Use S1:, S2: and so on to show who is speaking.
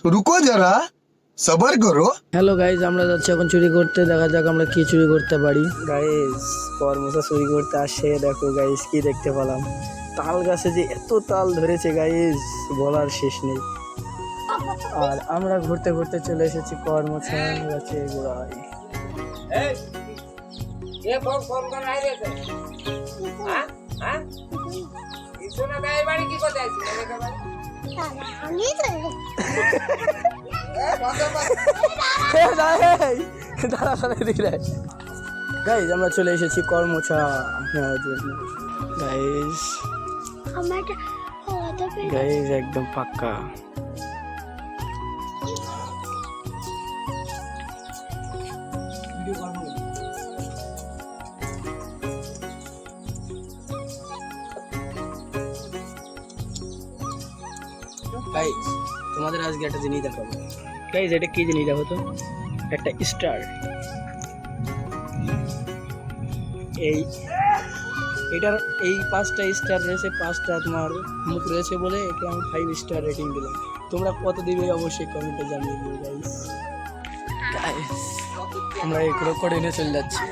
S1: रुको जरा सबर करो।
S2: হ্যালো গাইজ, আমরা যাচ্ছি এখন চুরি করতে। দেখা যাক আমরা কি চুরি করতে পারি। গাইজ কর্মসা চুরি করতে আসে। দেখো গাইজ কি দেখতে পেলাম, তাল গাছে যে এত তাল ধরেছে গাইজ বলার শেষ নেই। আর আমরা ঘুরতে ঘুরতে চলে এসেছি কর্মসা গাছে গোড়ায়। গাইজ আমরা চলে এসেছি কর্মচা নেওয়ার জন্য। গাইজ গাইজ একদম পাক্কা। গাইজ তোমাদের আজকে একটা জিনিস দেখাবো। গাইজ এটা কি জিনিস দেখো তো, একটা স্টার। এটার এই 5টা স্টার রয়েছে, 5টা তোমার মুখ রয়েছে বলে একে আমি 5 স্টার রেটিং দিলাম। তোমরা কত দিবে অবশ্যই কমেন্টে জানিয়ে দিও গাইজ। আমরা এই ক্রোকোডাইলে চলে যাচ্ছি।